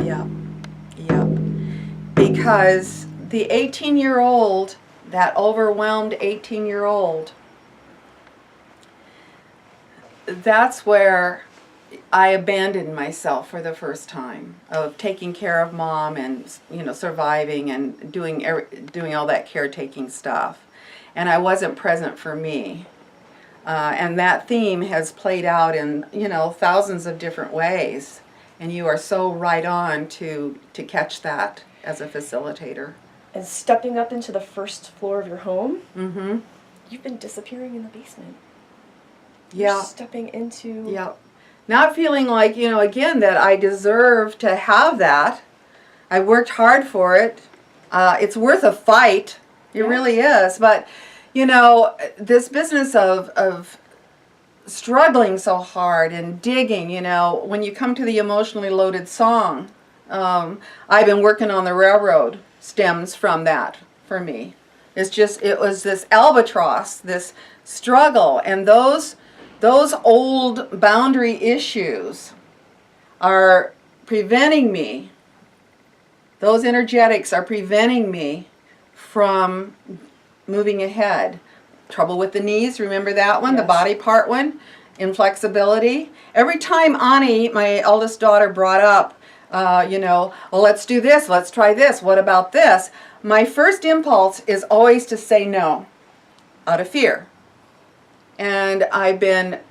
Yep. Yep. Because the 18-year-old, that overwhelmed 18-year-old, that's where I abandoned myself for the first time, of taking care of mom and, you know, surviving and doing all that caretaking stuff. And I wasn't present for me. And that theme has played out in, you know, thousands of different ways. And you are so right on to catch that as a facilitator. And stepping up into the first floor of your home, Mm-hmm. you've been disappearing in the basement. Yeah. You're stepping into... Yeah. Not feeling like, you know, again, that I deserve to have that. I worked hard for it. It's worth a fight. It really is. But, you know, this business of struggling so hard and digging, you know, when you come to the emotionally loaded song, I've been working on the railroad, stems from that for me. It was this albatross, this struggle, and those old boundary issues are preventing me, those energetics are preventing me from moving ahead. Trouble with the knees, remember that one? Yes. The body part one, inflexibility. Every time Ani, my eldest daughter, brought up, you know, well, let's do this, let's try this, what about this? My first impulse is always to say no, out of fear. And I've been,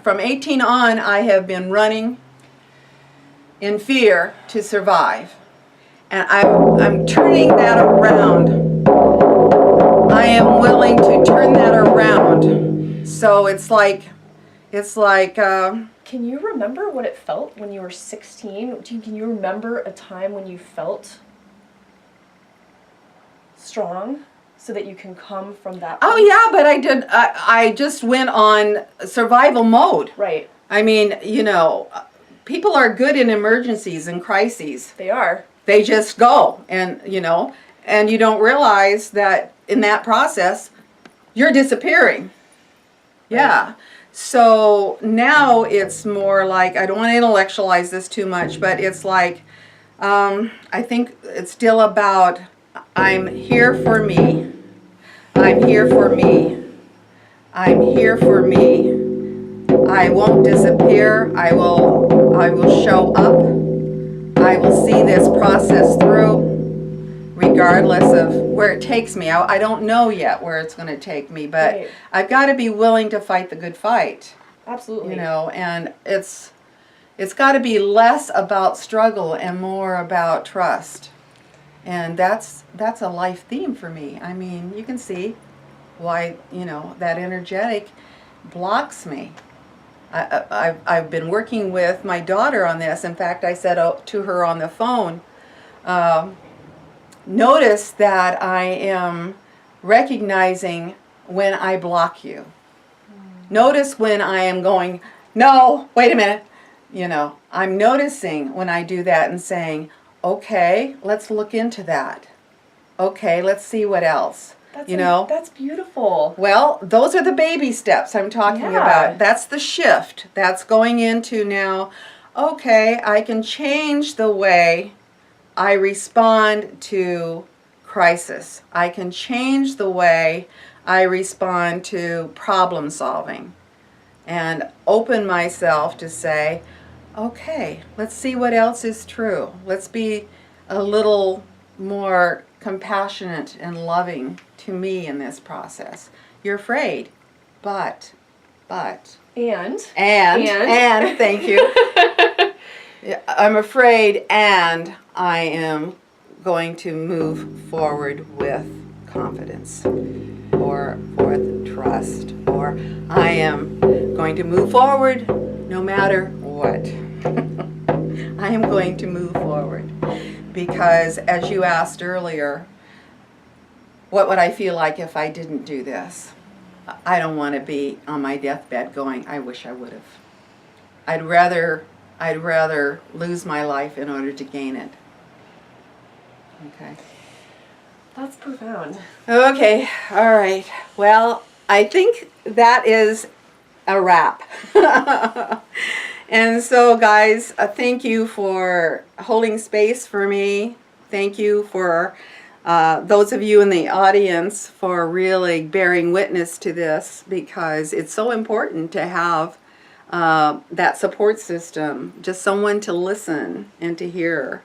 from 18 on, I have been running in fear to survive. And I'm turning that around. I am willing to turn that around. So it's like, Can you remember what it felt when you were 16? Can you remember a time when you felt strong? So that you can come from that place? Oh yeah, but I just went on survival mode. Right. I mean, you know, people are good in emergencies and crises. They are. They just go, and you know, and you don't realize that in that process, you're disappearing. Yeah. Right. So now it's more like, I don't want to intellectualize this too much, but it's like, I think it's still about, I'm here for me. I'm here for me. I'm here for me. I won't disappear. I will show up. I will see this process through, regardless of where it takes me. I don't know yet where it's going to take me, but right. I've got to be willing to fight the good fight. Absolutely. You know, and it's got to be less about struggle and more about trust. And that's a life theme for me. I mean, you can see why, you know, that energetic blocks me. I've been working with my daughter on this. In fact, I said to her on the phone, notice that I am recognizing when I block you. Notice when I am going, no, wait a minute. You know, I'm noticing when I do that and saying, okay, let's look into that. Okay, let's see what else. That's beautiful. Well, those are the baby steps I'm talking about. That's the shift. That's going into now, okay, I can change the way I respond to crisis. I can change the way I respond to problem solving and open myself to say, okay, let's see what else is true. Let's be a little more compassionate and loving to me in this process. You're afraid, but. And, thank you. I'm afraid, and I am going to move forward with confidence, or with trust, or I am going to move forward no matter what. I am going to move forward because, as you asked earlier, what would I feel like if I didn't do this? I don't want to be on my deathbed going, I wish I would have. I'd rather lose my life in order to gain it. Okay. That's profound. Okay, all right. Well, I think that is a wrap. And so, guys, thank you for holding space for me. Thank you for those of you in the audience for really bearing witness to this, because it's so important to have that support system, just someone to listen and to hear.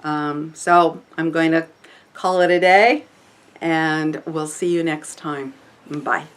So I'm going to call it a day, and we'll see you next time. Bye.